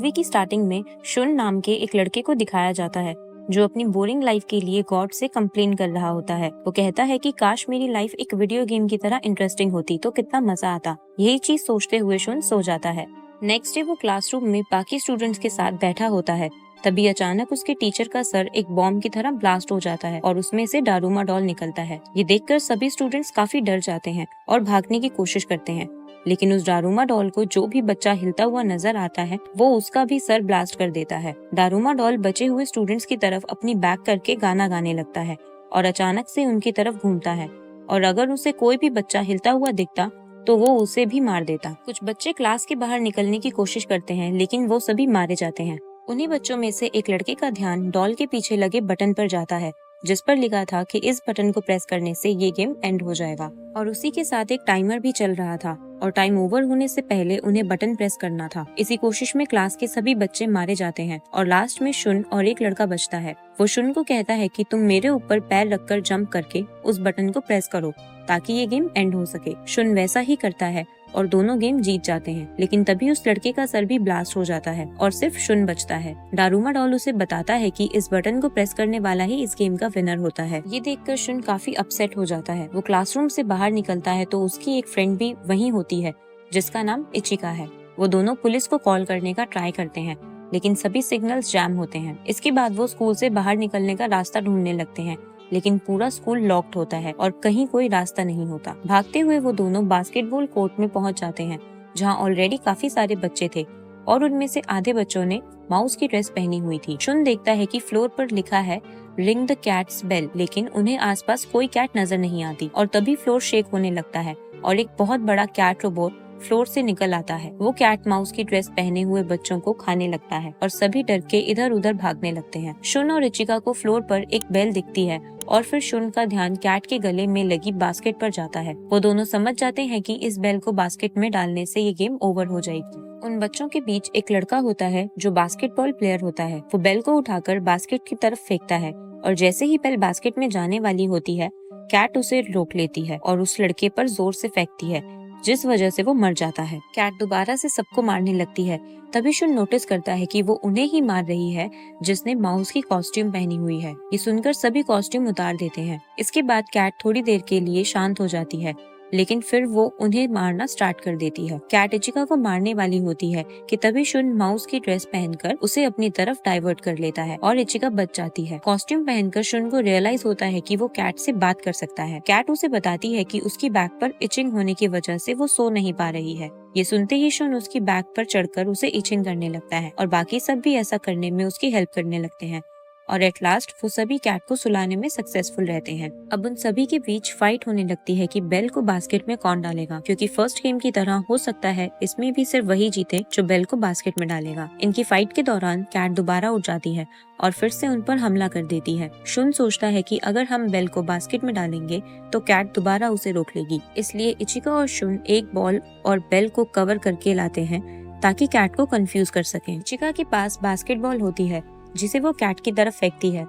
Movie की starting में शुन नाम के एक लड़के को दिखाया जाता है जो अपनी बोरिंग लाइफ के लिए गॉड से कंप्लेन कर रहा होता है। वो कहता है कि काश मेरी लाइफ एक वीडियो गेम की तरह इंटरेस्टिंग होती तो कितना मजा आता। यही चीज सोचते हुए शुन सो जाता है। नेक्स्ट डे वो क्लासरूम में बाकी स्टूडेंट्स के साथ बैठा होता है। तभी अचानक उसके टीचर का सर एक बॉम्ब की तरह ब्लास्ट हो जाता है और उसमें से डारूमा डॉल निकलता है। ये देखकर सभी स्टूडेंट्स काफी डर जाते हैं और भागने की कोशिश करते हैं, लेकिन उस डारूमा डॉल को जो भी बच्चा हिलता हुआ नजर आता है वो उसका भी सर ब्लास्ट कर देता है। डारूमा डॉल बचे हुए स्टूडेंट्स की तरफ अपनी बैक करके गाना गाने लगता है और अचानक से उनकी तरफ घूमता है, और अगर उसे कोई भी बच्चा हिलता हुआ दिखता तो वो उसे भी मार देता। कुछ बच्चे क्लास के बाहर निकलने की कोशिश करते हैं, लेकिन वो सभी मारे जाते हैं। उन्हीं बच्चों में से एक लड़के का ध्यान डॉल के पीछे लगे बटन पर जाता है जिस पर लिखा था कि इस बटन को प्रेस करने से ये गेम एंड हो जाएगा, और उसी के साथ एक टाइमर भी चल रहा था और टाइम ओवर होने से पहले उन्हें बटन प्रेस करना था। इसी कोशिश में क्लास के सभी बच्चे मारे जाते हैं और लास्ट में शुन और एक लड़का बचता है। वो शुन को कहता है कि तुम मेरे ऊपर पैर रखकर जंप करके उस बटन को प्रेस करो ताकि ये गेम एंड हो सके। शुन वैसा ही करता है और दोनों गेम जीत जाते हैं, लेकिन तभी उस लड़के का सर भी ब्लास्ट हो जाता है और सिर्फ शुन बचता है। डारूमा डॉल उसे बताता है कि इस बटन को प्रेस करने वाला ही इस गेम का विनर होता है। ये देखकर शुन काफी अपसेट हो जाता है। वो क्लासरूम से बाहर निकलता है तो उसकी एक फ्रेंड भी वहीं होती है जिसका नाम इचिका है। वो दोनों पुलिस को कॉल करने का ट्राई करते हैं, लेकिन सभी सिग्नल्स जैम होते हैं। इसके बाद वो स्कूल से बाहर निकलने का रास्ता ढूंढने लगते हैं, लेकिन पूरा स्कूल लॉक्ड होता है और कहीं कोई रास्ता नहीं होता। भागते हुए वो दोनों बास्केटबॉल कोर्ट में पहुंच जाते हैं जहां ऑलरेडी काफी सारे बच्चे थे और उनमें से आधे बच्चों ने माउस की ड्रेस पहनी हुई थी। शुन देखता है कि फ्लोर पर लिखा है रिंग द कैट्स बेल, लेकिन उन्हें आसपास कोई कैट नजर नहीं आती। और तभी फ्लोर शेक होने लगता है और एक बहुत बड़ा कैट रोबोट फ्लोर से निकल आता है। वो कैट माउस की ड्रेस पहने हुए बच्चों को खाने लगता है और सभी डर के इधर उधर भागने लगते हैं। शुन और इचिका को फ्लोर पर एक बेल दिखती है और फिर शुन का ध्यान कैट के गले में लगी बास्केट पर जाता है। वो दोनों समझ जाते हैं कि इस बेल को बास्केट में डालने से ये गेम ओवर हो जाएगी। उन बच्चों के बीच एक लड़का होता है जो बास्केटबॉल प्लेयर होता है। वो बेल को उठाकर बास्केट की तरफ फेंकता है और जैसे ही बेल बास्केट में जाने वाली होती है कैट उसे रोक लेती है और उस लड़के पर जोर से फेंकती है, जिस वजह से वो मर जाता है। कैट दोबारा से सबको मारने लगती है। तभी शुन नोटिस करता है कि वो उन्हें ही मार रही है जिसने माउस की कॉस्ट्यूम पहनी हुई है। ये सुनकर सभी कॉस्ट्यूम उतार देते हैं। इसके बाद कैट थोड़ी देर के लिए शांत हो जाती है, लेकिन फिर वो उन्हें मारना स्टार्ट कर देती है। कैट इचिका को मारने वाली होती है कि तभी शुन माउस की ड्रेस पहनकर उसे अपनी तरफ डाइवर्ट कर लेता है और इचिका बच जाती है। कॉस्ट्यूम पहनकर शुन को रियलाइज होता है कि वो कैट से बात कर सकता है। कैट उसे बताती है कि उसकी बैक पर इचिंग होने की वजह से वो सो नहीं पा रही है। ये सुनते ही शुन उसकी बैक पर चढ़कर उसे इचिंग करने लगता है और बाकी सब भी ऐसा करने में उसकी हेल्प करने लगते हैं और एट लास्ट वो सभी कैट को सुलाने में सक्सेसफुल रहते हैं। अब उन सभी के बीच फाइट होने लगती है कि बेल को बास्केट में कौन डालेगा, क्योंकि फर्स्ट गेम की तरह हो सकता है इसमें भी सिर्फ वही जीते जो बेल को बास्केट में डालेगा। इनकी फाइट के दौरान कैट दोबारा उठ जाती है और फिर से उन पर हमला कर देती है। शुन सोचता है कि अगर हम बेल को बास्केट में डालेंगे तो कैट दोबारा उसे रोक लेगी, इसलिए इचिका और शुन एक बॉल और बेल को कवर करके लाते हैं ताकि कैट को कंफ्यूज कर सकें। इचिका के पास बास्केटबॉल होती है जिसे वो कैट की तरफ फेंकती है।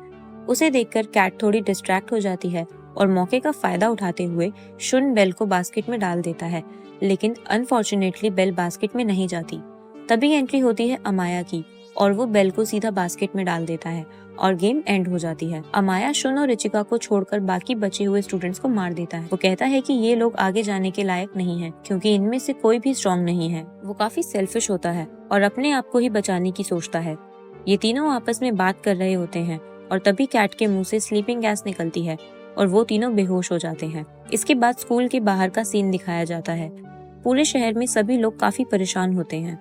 उसे देखकर कैट थोड़ी डिस्ट्रैक्ट हो जाती है और मौके का फायदा उठाते हुए शुन बेल को बास्केट में डाल देता है, लेकिन अनफॉर्चुनेटली बेल बास्केट में नहीं जाती। तभी एंट्री होती है अमाया की और वो बेल को सीधा बास्केट में डाल देता है और गेम एंड हो जाती है। अमाया शुन और इचिका को छोड़कर बाकी बचे हुए स्टूडेंट्स को मार देता है। वो कहता है कि ये लोग आगे जाने के लायक नहीं हैं, क्योंकि इनमें से कोई भी स्ट्रॉन्ग नहीं है। वो काफी सेल्फिश होता है और अपने आप को ही बचाने की सोचता है। ये तीनों आपस में बात कर रहे होते हैं और तभी कैट के मुंह से स्लीपिंग गैस निकलती है और वो तीनों बेहोश हो जाते हैं। इसके बाद स्कूल के बाहर का सीन दिखाया जाता है। पूरे शहर में सभी लोग काफी परेशान होते हैं।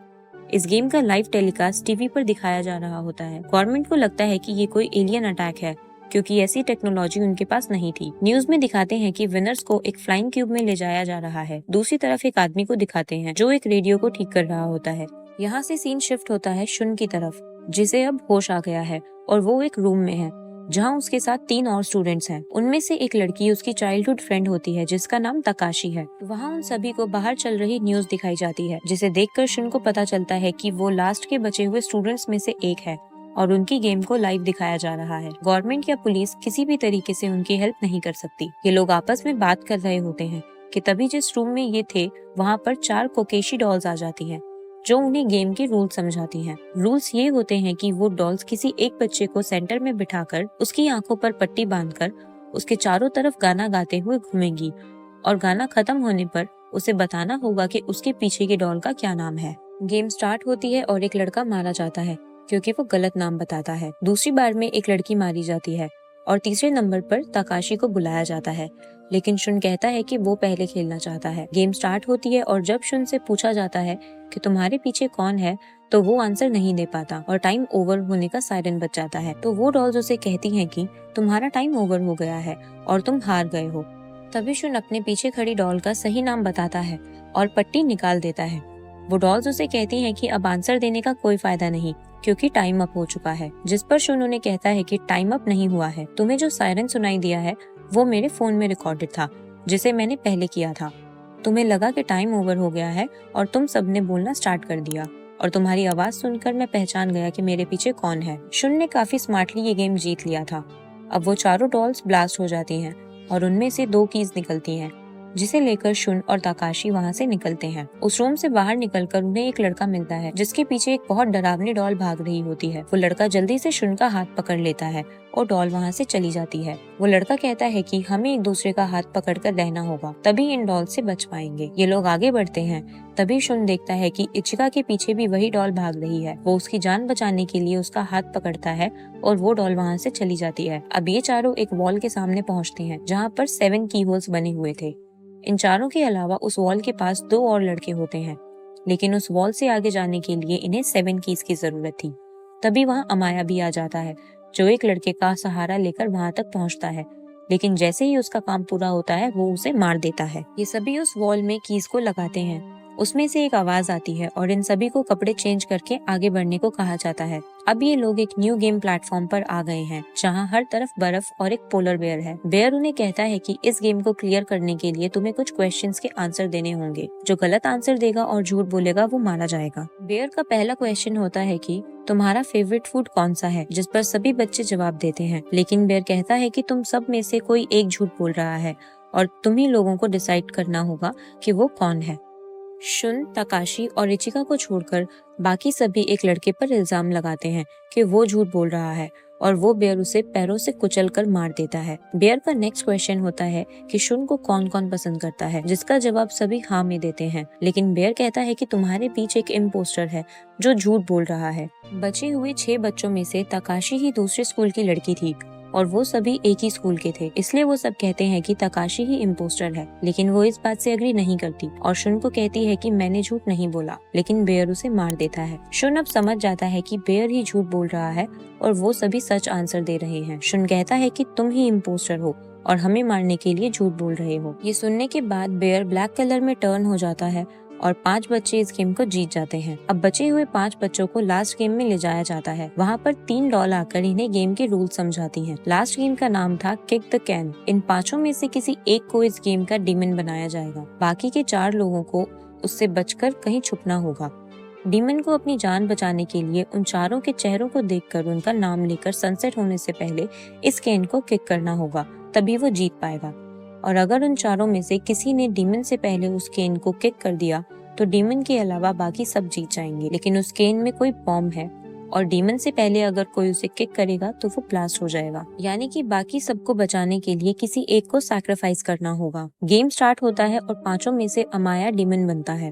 इस गेम का लाइव टेलीकास्ट टीवी पर दिखाया जा रहा होता है। गवर्नमेंट को लगता है कि ये कोई एलियन अटैक है, क्योंकि ऐसी टेक्नोलॉजी उनके पास नहीं थी। न्यूज में दिखाते हैं कि विनर्स को एक फ्लाइंग क्यूब में ले जाया जा रहा है। दूसरी तरफ एक आदमी को दिखाते हैं जो एक रेडियो को ठीक कर रहा होता है। यहाँ से सीन शिफ्ट होता है शुन की तरफ, जिसे अब होश आ गया है और वो एक रूम में है जहाँ उसके साथ 3 और स्टूडेंट्स हैं। उनमें से एक लड़की उसकी चाइल्डहुड फ्रेंड होती है जिसका नाम तकाशी है। वहाँ उन सभी को बाहर चल रही न्यूज दिखाई जाती है, जिसे देखकर शुन को पता चलता है कि वो लास्ट के बचे हुए स्टूडेंट्स में से एक है और उनकी गेम को लाइव दिखाया जा रहा है। गवर्नमेंट या पुलिस किसी भी तरीके से उनकी हेल्प नहीं कर सकती। ये लोग आपस में बात कर रहे होते हैं कि तभी जिस रूम में ये थे वहाँ पर 4 कोकेशी डॉल्स आ जाती है जो उन्हें गेम के रूल समझाती हैं। रूल्स ये होते हैं कि वो डॉल्स किसी एक बच्चे को सेंटर में बिठाकर उसकी आंखों पर पट्टी बांधकर उसके चारों तरफ गाना गाते हुए घूमेंगी और गाना खत्म होने पर उसे बताना होगा कि उसके पीछे के डॉल का क्या नाम है। गेम स्टार्ट होती है और एक लड़का मारा जाता है क्योंकि वो गलत नाम बताता है। दूसरी बार में एक लड़की मारी जाती है और तीसरे नंबर पर ताकाशी को बुलाया जाता है, लेकिन शुन कहता है कि वो पहले खेलना चाहता है। गेम स्टार्ट होती है और जब शुन से पूछा जाता है कि तुम्हारे पीछे कौन है, तो वो आंसर नहीं दे पाता और टाइम ओवर होने का सायरन बज जाता है। तो वो डॉल्स उसे कहती हैं कि तुम्हारा टाइम ओवर हो गया है और तुम हार गए हो। तभी शुन अपने पीछे खड़ी डॉल का सही नाम बताता है और पट्टी निकाल देता है। वो डॉल्स उसे कहती हैं कि अब आंसर देने का कोई फायदा नहीं क्योंकि टाइम अप हो चुका है, जिस पर शुन उन्हें कहता है कि टाइम अप नहीं हुआ है, तुम्हें जो सायरन सुनाई दिया है वो मेरे फोन में रिकॉर्डेड था जिसे मैंने पहले किया था। तुम्हें लगा कि टाइम ओवर हो गया है और तुम सबने बोलना स्टार्ट कर दिया और तुम्हारी आवाज सुनकर मैं पहचान गया कि मेरे पीछे कौन है। शुन ने काफी स्मार्टली ये गेम जीत लिया था। अब वो चारों डॉल्स ब्लास्ट हो जाती हैं और उनमें से 2 कीज निकलती हैं, जिसे लेकर शुन और ताकाशी वहाँ से निकलते हैं। उस रूम से बाहर निकलकर उन्हें एक लड़का मिलता है जिसके पीछे एक बहुत डरावनी डॉल भाग रही होती है। वो लड़का जल्दी से शुन का हाथ पकड़ लेता है और डॉल वहाँ से चली जाती है। वो लड़का कहता है कि हमें एक दूसरे का हाथ पकड़कर रहना होगा, तभी इन डॉल से बच पाएंगे। ये लोग आगे बढ़ते हैं, तभी शुन देखता है कि इचिका के पीछे भी वही डॉल भाग रही है। वो उसकी जान बचाने के लिए उसका हाथ पकड़ता है और वो डॉल वहाँ से चली जाती है। अब ये चारों एक वॉल के सामने पहुँचते हैं जहाँ पर 7 की होल्स बने हुए थे। इन चारों के अलावा उस वॉल के पास 2 और लड़के होते हैं, लेकिन उस वॉल से आगे जाने के लिए इन्हें 7 कीज की जरूरत थी। तभी वहाँ अमाया भी आ जाता है, जो एक लड़के का सहारा लेकर वहाँ तक पहुँचता है, लेकिन जैसे ही उसका काम पूरा होता है वो उसे मार देता है। ये सभी उस वॉल में कीज को लगाते हैं। उसमें से एक आवाज आती है और इन सभी को कपड़े चेंज करके आगे बढ़ने को कहा जाता है। अब ये लोग एक न्यू गेम प्लेटफॉर्म पर आ गए हैं जहाँ हर तरफ बर्फ और एक पोलर बेयर है। बेयर उन्हें कहता है कि इस गेम को क्लियर करने के लिए तुम्हें कुछ क्वेश्चंस के आंसर देने होंगे। जो गलत आंसर देगा और झूठ बोलेगा वो मारा जाएगा। बेयर का पहला क्वेश्चन होता है कि तुम्हारा फेवरेट फूड कौन सा है, जिस पर सभी बच्चे जवाब देते हैं, लेकिन बेयर कहता है कि तुम सब में से कोई एक झूठ बोल रहा है और तुम्ही लोगों को डिसाइड करना होगा कि वो कौन है। शुन, ताकाशी और इचिका को छोड़कर बाकी सभी एक लड़के पर इल्जाम लगाते हैं कि वो झूठ बोल रहा है और वो बेयर उसे पैरों से कुचलकर मार देता है। बेयर का नेक्स्ट क्वेश्चन होता है कि शुन को कौन कौन पसंद करता है, जिसका जवाब सभी हाँ में देते हैं, लेकिन बेयर कहता है कि तुम्हारे पीछे एक इम्पोस्टर है जो झूठ बोल रहा है। बचे हुए 6 बच्चों में से ताकाशी ही दूसरे स्कूल की लड़की थी और वो सभी एक ही स्कूल के थे, इसलिए वो सब कहते हैं कि ताकाशी ही इम्पोस्टर है, लेकिन वो इस बात से एग्री नहीं करती और शुन को कहती है कि मैंने झूठ नहीं बोला, लेकिन बेयर उसे मार देता है। शुन अब समझ जाता है कि बेयर ही झूठ बोल रहा है और वो सभी सच आंसर दे रहे हैं। शुन कहता है कि तुम ही इम्पोस्टर हो और हमें मारने के लिए झूठ बोल रहे हो। ये सुनने के बाद बेयर ब्लैक कलर में टर्न हो जाता है और 5 बच्चे इस गेम को जीत जाते हैं। अब बचे हुए 5 बच्चों को लास्ट गेम में ले जाया जाता है। वहाँ पर 3 डॉल आकर इन्हें गेम के रूल समझाती हैं। लास्ट गेम का नाम था किक द कैन। इन 5 में से किसी एक को इस गेम का डीमन बनाया जाएगा। बाकी के 4 लोगों को उससे बचकर कहीं छुपना होगा। डीमन को अपनी जान बचाने के लिए उन चारों के चेहरों को देखकर उनका नाम लेकर सनसेट होने से पहले इस कैन को किक करना होगा, तभी वो जीत पाएगा। और अगर उन चारों में से किसी ने डीमन से पहले उस केन को किक कर दिया तो डीमन के अलावा बाकी सब जीत जाएंगे, लेकिन उस केन में कोई बॉम्ब है और डीमन से पहले अगर कोई उसे किक करेगा तो वो ब्लास्ट हो जाएगा, यानी कि बाकी सबको बचाने के लिए किसी एक को सैक्रिफाइस करना होगा। गेम स्टार्ट होता है और 5 में से अमाया डीमन बनता है।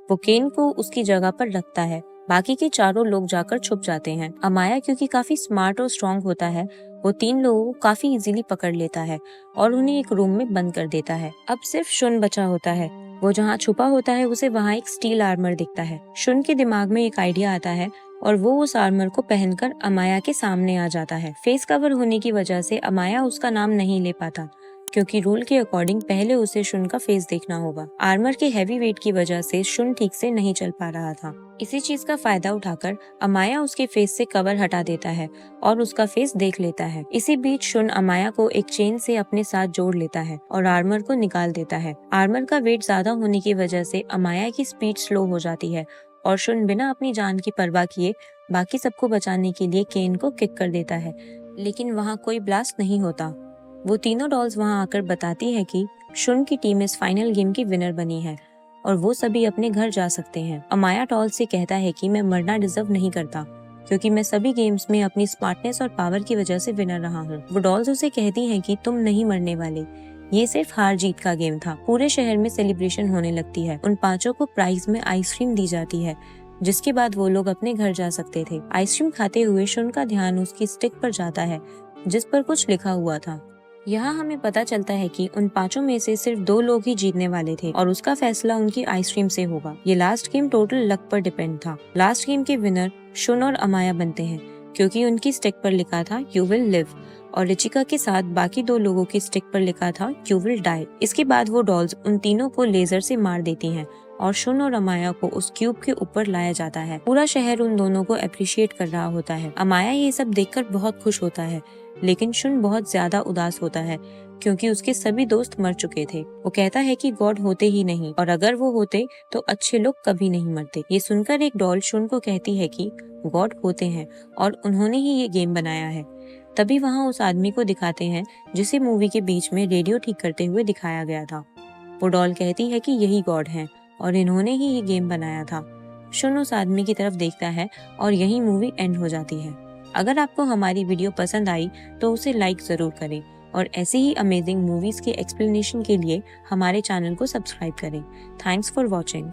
वो केन को उसकी जगह पर रखता है। बाकी के चारों लोग जाकर छुप जाते हैं। अमाया क्योंकि काफी स्मार्ट और स्ट्रॉन्ग होता है, वो 3 लोगों को काफी इजीली पकड़ लेता है और उन्हें एक रूम में बंद कर देता है। अब सिर्फ शुन बचा होता है। वो जहाँ छुपा होता है उसे वहाँ एक स्टील आर्मर दिखता है। शुन के दिमाग में एक आइडिया आता है और वो उस आर्मर को पहनकर अमाया के सामने आ जाता है। फेस कवर होने की वजह से अमाया उसका नाम नहीं ले पाता, क्योंकि रूल के अकॉर्डिंग पहले उसे शुन का फेस देखना होगा। आर्मर के हैवी वेट की वजह से शुन ठीक से नहीं चल पा रहा था। इसी चीज का फायदा उठाकर अमाया उसके फेस से कवर हटा देता है और उसका फेस देख लेता है। इसी बीच शुन अमाया को एक चेन से अपने साथ जोड़ लेता है और आर्मर को निकाल देता है। आर्मर का वेट ज्यादा होने की वजह से अमाया की स्पीड स्लो हो जाती है और शुन बिना अपनी जान की परवाह किए बाकी सबको बचाने के लिए केन को किक कर देता है, लेकिन वहाँ कोई ब्लास्ट नहीं होता। वो तीनों डॉल्स वहाँ आकर बताती है कि शुन की टीम इस फाइनल गेम की विनर बनी है और वो सभी अपने घर जा सकते हैं। अमाया डॉल से कहता है कि मैं मरना डिजर्व नहीं करता क्योंकि मैं सभी गेम्स में अपनी स्मार्टनेस और पावर की वजह से विनर रहा हूँ। वो डॉल्स उसे कहती हैं कि तुम नहीं मरने वाले, ये सिर्फ हार जीत का गेम था। पूरे शहर में सेलिब्रेशन होने लगती है। उन पांचों को प्राइज में आइसक्रीम दी जाती है, जिसके बाद वो लोग अपने घर जा सकते थे। आइसक्रीम खाते हुए शुन का ध्यान उसकी स्टिक पर जाता है जिस पर कुछ लिखा हुआ था। यहाँ हमें पता चलता है कि उन पांचों में से सिर्फ 2 लोग ही जीतने वाले थे और उसका फैसला उनकी आइसक्रीम से होगा। ये लास्ट गेम टोटल लक पर डिपेंड था। लास्ट गेम के विनर शुन और अमाया बनते हैं क्योंकि उनकी स्टिक पर लिखा था यू विल लिव, और रिचिका के साथ बाकी 2 लोगों की स्टिक पर लिखा था यू विल डाई। इसके बाद वो डॉल्स उन तीनों को लेजर से मार देती हैं और शुन और अमाया को उस क्यूब के ऊपर लाया जाता है। पूरा शहर उन दोनों को अप्रिशिएट कर रहा होता है। अमाया ये सब देखकर बहुत खुश होता है, लेकिन शुन बहुत ज्यादा उदास होता है क्योंकि उसके सभी दोस्त मर चुके थे। वो कहता है कि गॉड होते ही नहीं, और अगर वो होते तो अच्छे लोग कभी नहीं मरते। ये सुनकर एक डॉल शुन को कहती है कि गॉड होते हैं और उन्होंने ही ये गेम बनाया है। तभी वहाँ उस आदमी को दिखाते हैं जिसे मूवी के बीच में रेडियो ठीक करते हुए दिखाया गया था। वो डॉल कहती है कि यही गॉड हैं और इन्होंने ही ये गेम बनाया था। शुन उस आदमी की तरफ देखता है और यही मूवी एंड हो जाती है। अगर आपको हमारी वीडियो पसंद आई तो उसे लाइक जरूर करें और ऐसे ही अमेजिंग मूवीज के एक्सप्लेनेशन के लिए हमारे चैनल को सब्सक्राइब करें। Thanks for watching.